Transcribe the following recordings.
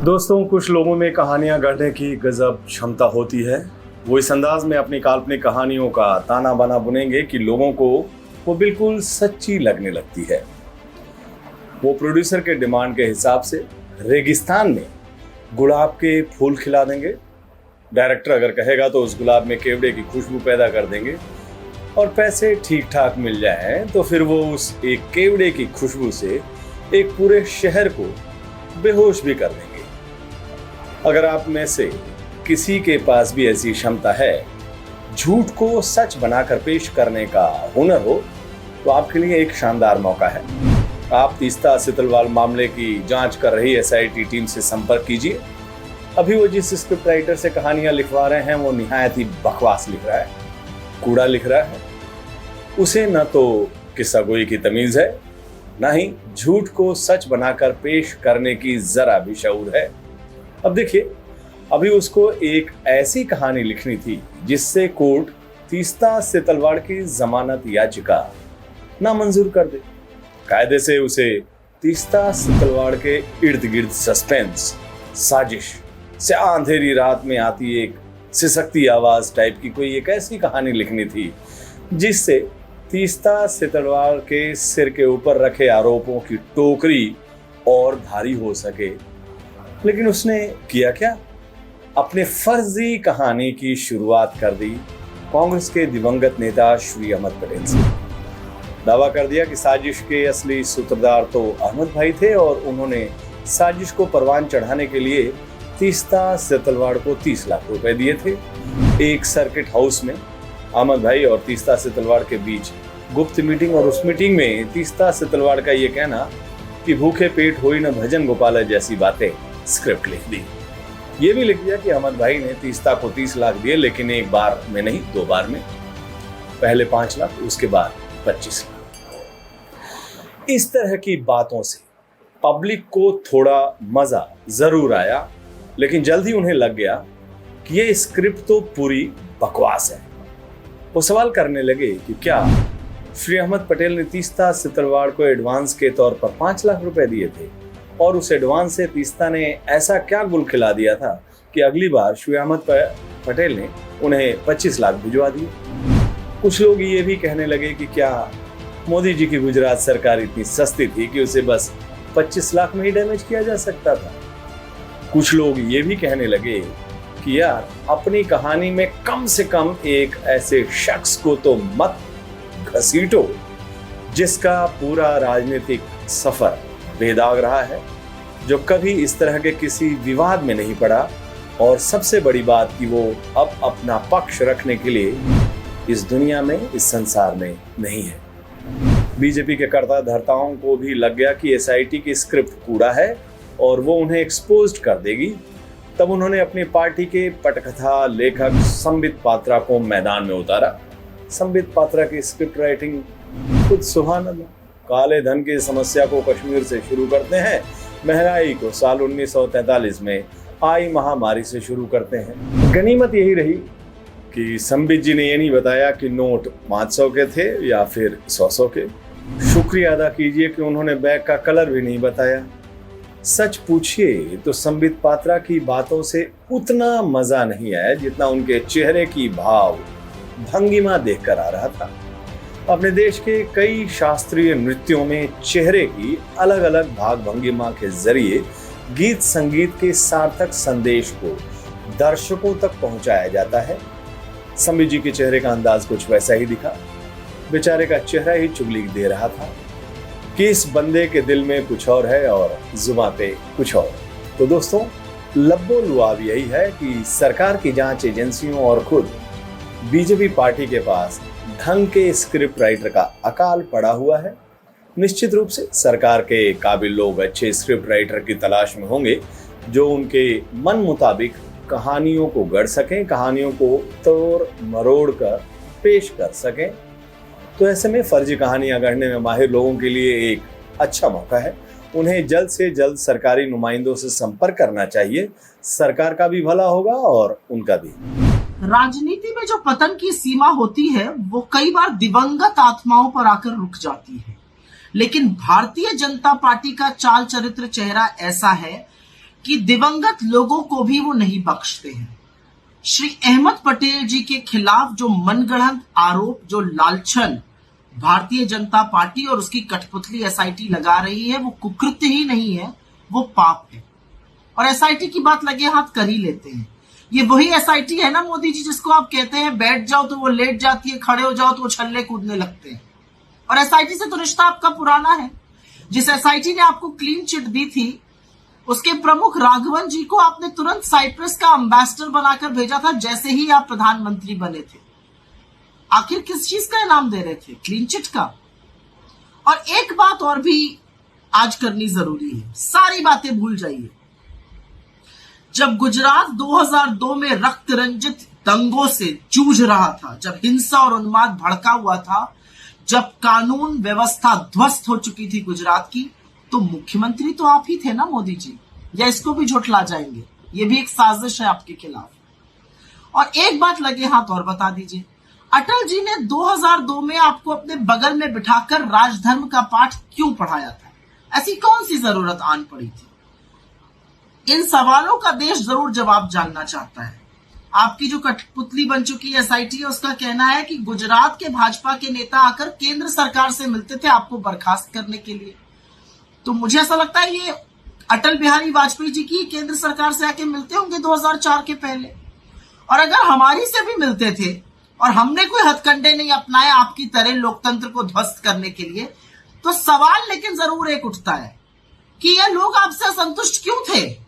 दोस्तों, कुछ लोगों में कहानियां गढ़ने की गजब क्षमता होती है। वो इस अंदाज में अपनी काल्पनिक कहानियों का ताना बाना बुनेंगे कि लोगों को वो बिल्कुल सच्ची लगने लगती है। वो प्रोड्यूसर के डिमांड के हिसाब से रेगिस्तान में गुलाब के फूल खिला देंगे। डायरेक्टर अगर कहेगा तो उस गुलाब में केवड़े की खुशबू पैदा कर देंगे, और पैसे ठीक ठाक मिल जाए तो फिर वो उस एक केवड़े की खुशबू से एक पूरे शहर को बेहोश भी कर देंगे। अगर आप में से किसी के पास भी ऐसी क्षमता है, झूठ को सच बनाकर पेश करने का हुनर हो, तो आपके लिए एक शानदार मौका है। आप तीस्ता सितलवाल मामले की जांच कर रही एसआईटी टीम से संपर्क कीजिए। अभी वो जिस स्क्रिप्ट राइटर से कहानियां लिखवा रहे हैं वो निहायत ही बकवास लिख रहा है, कूड़ा लिख रहा है। उसे न तो किस्सा गोई की तमीज है, ना ही झूठ को सच बनाकर पेश करने की जरा भी शऊर है। अब देखिए, अभी उसको एक ऐसी कहानी लिखनी थी जिससे कोर्ट तीस्ता सितलवाड़ की जमानत याचिका नामंजूर कर दे। कायदे से उसे तीस्ता सितलवाड़ के इर्द गिर्द सस्पेंस, साजिश से अंधेरी रात में आती एक सिसकती आवाज टाइप की कोई एक ऐसी कहानी लिखनी थी जिससे तीस्ता सितलवाड़ के सिर के ऊपर रखे आरोपों की टोकरी और भारी हो सके। लेकिन उसने किया क्या? अपने फर्जी कहानी की शुरुआत कर दी कांग्रेस के दिवंगत नेता श्री अहमद पटेल से। दावा कर दिया कि साजिश के असली सूत्रधार तो अहमद भाई थे और उन्होंने साजिश को परवान चढ़ाने के लिए तीस्ता सितलवाड़ को 30 लाख रुपए दिए थे। एक सर्किट हाउस में अहमद भाई और तीस्ता सितलवाड़ के बीच गुप्त मीटिंग, और उस मीटिंग में तीस्ता सितलवाड़ का ये कहना कि भूखे पेट होई न भजन गोपाल जैसी बातें स्क्रिप्ट लिख दी। ये भी लिख दिया कि अहमद भाई ने तीस्ता को 30 लाख दिए, लेकिन एक बार में नहीं, 2 बार में। पहले 5 लाख, उसके बाद 25 लाख। इस तरह की बातों से पब्लिक को थोड़ा मजा जरूर आया, लेकिन जल्द ही उन्हें लग गया कि ये स्क्रिप्ट तो पूरी बकवास है। वो सवाल करने लगे कि क्या श्री अहमद पटेल ने तीस्ता सितलवाड़ को एडवांस के तौर पर 5 लाख रुपए दिए थे, और उस एडवांस से तीस्ता ने ऐसा क्या गुल खिला दिया था कि अगली बार श्री अहमद पटेल ने उन्हें 25 लाख भिजवा दिए। कुछ लोग ये भी कहने लगे कि क्या मोदी जी की गुजरात सरकार इतनी सस्ती थी कि उसे बस 25 लाख में ही डैमेज किया जा सकता था। कुछ लोग ये भी कहने लगे कि यार, अपनी कहानी में कम से कम एक ऐसे शख्स को तो मत घसीटो जिसका पूरा राजनीतिक सफर बेदाग रहा है, जो कभी इस तरह के किसी विवाद में नहीं पड़ा, और सबसे बड़ी बात कि वो अब अपना पक्ष रखने के लिए इस दुनिया में, इस संसार में नहीं है। बीजेपी के कर्ता धर्ताओं को भी लग गया कि एसआईटी की स्क्रिप्ट कूड़ा है और वो उन्हें एक्सपोज कर देगी। तब उन्होंने अपनी पार्टी के पटकथा लेखक संबित पात्रा को मैदान में उतारा। संबित पात्रा की स्क्रिप्ट राइटिंग खुद सुहाना। काले धन की समस्या को कश्मीर से शुरू करते हैं, महंगाई को साल 1943 में आई महामारी से शुरू करते हैं। गनीमत यही रही कि संबित जी ने ये नहीं बताया कि नोट 500 के थे या फिर 100 के। शुक्रिया अदा कीजिए कि उन्होंने बैग का कलर भी नहीं बताया। सच पूछिए तो संबित पात्रा की बातों से उतना मजा नहीं आया जितना उनके चेहरे की भाव भंगिमा देखकर आ रहा था। अपने देश के कई शास्त्रीय नृत्यों में चेहरे की अलग अलग भाग भंगिमा के जरिए गीत संगीत के सार्थक संदेश को दर्शकों तक पहुंचाया जाता है। संबित जी के चेहरे का अंदाज कुछ वैसा ही दिखा। बेचारे का चेहरा ही चुगली दे रहा था कि इस बंदे के दिल में कुछ और है और जुबान पे कुछ और। तो दोस्तों, लब्बो लुआब यही है कि सरकार की जांच एजेंसियों और खुद बीजेपी पार्टी के पास ढंग के स्क्रिप्ट राइटर का अकाल पड़ा हुआ है। निश्चित रूप से सरकार के काबिल लोग अच्छे स्क्रिप्ट राइटर की तलाश में होंगे जो उनके मन मुताबिक कहानियों को गढ़ सकें, कहानियों को तोड़ मरोड़ कर पेश कर सकें। तो ऐसे में फर्जी कहानियां गढ़ने में माहिर लोगों के लिए एक अच्छा मौका है। उन्हें जल्द से जल्द सरकारी नुमाइंदों से संपर्क करना चाहिए। सरकार का भी भला होगा और उनका भी। राजनीति में जो पतन की सीमा होती है वो कई बार दिवंगत आत्माओं पर आकर रुक जाती है, लेकिन भारतीय जनता पार्टी का चाल चरित्र चेहरा ऐसा है कि दिवंगत लोगों को भी वो नहीं बख्शते हैं। श्री अहमद पटेल जी के खिलाफ जो मनगढ़ंत आरोप, जो लालछन भारतीय जनता पार्टी और उसकी कठपुतली एसआईटी लगा रही है, वो कुकृत्य ही नहीं है, वो पाप है। और एसआईटी की बात लगे हाथ कर ही लेते हैं। ये वही एसआईटी है ना मोदी जी, जिसको आप कहते हैं बैठ जाओ तो वो लेट जाती है, खड़े हो जाओ तो वो छल्ले कूदने लगते हैं। और एसआईटी से तो रिश्ता आपका पुराना है। जिस एसआईटी ने आपको क्लीन चिट दी थी, उसके प्रमुख राघवन जी को आपने तुरंत साइप्रस का एम्बेसडर बनाकर भेजा था जैसे ही आप प्रधानमंत्री बने थे। आखिर किस चीज का इनाम दे रहे थे? क्लीन चिट का। और एक बात और भी आज करनी जरूरी है, सारी बातें भूल जाइए। जब गुजरात 2002 में रक्त रंजित दंगों से जूझ रहा था, जब हिंसा और उन्माद भड़का हुआ था, जब कानून व्यवस्था ध्वस्त हो चुकी थी गुजरात की, तो मुख्यमंत्री तो आप ही थे ना मोदी जी। या इसको भी झुठला जाएंगे? ये भी एक साजिश है आपके खिलाफ। और एक बात लगे हाथ और बता दीजिए, अटल जी ने 2002 में आपको अपने बगल में बिठाकर राजधर्म का पाठ क्यों पढ़ाया था? ऐसी कौन सी जरूरत आन पड़ी थी? इन सवालों का देश जरूर जवाब जानना चाहता है। आपकी जो कठपुतली बन चुकी है एसआईटी है, उसका कहना है कि गुजरात के भाजपा के नेता आकर केंद्र सरकार से मिलते थे आपको बर्खास्त करने के लिए। तो मुझे ऐसा लगता है ये अटल बिहारी वाजपेयी जी की केंद्र सरकार से आके मिलते होंगे 2004 के पहले। और अगर हमारी से भी मिलते थे और हमने कोई हथकंडे नहीं अपनाए आपकी तरह लोकतंत्र को ध्वस्त करने के लिए, तो सवाल लेकिन जरूर एक उठता है कि ये लोग आपसे असंतुष्ट क्यों थे?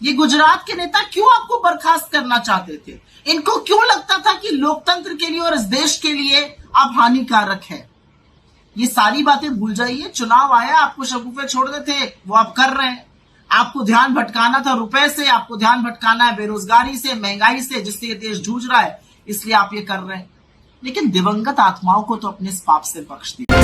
ये गुजरात के नेता क्यों आपको बर्खास्त करना चाहते थे? इनको क्यों लगता था कि लोकतंत्र के लिए और इस देश के लिए आप हानिकारक है? ये सारी बातें भूल जाइए। चुनाव आया, आपको शगुफे छोड़ने थे, वो आप कर रहे हैं। आपको ध्यान भटकाना था रुपए से, आपको ध्यान भटकाना है बेरोजगारी से, महंगाई से, जिससे ये देश जूझ रहा है, इसलिए आप ये कर रहे हैं। लेकिन दिवंगत आत्माओं को तो अपने इस पाप से बख्श दीजिए।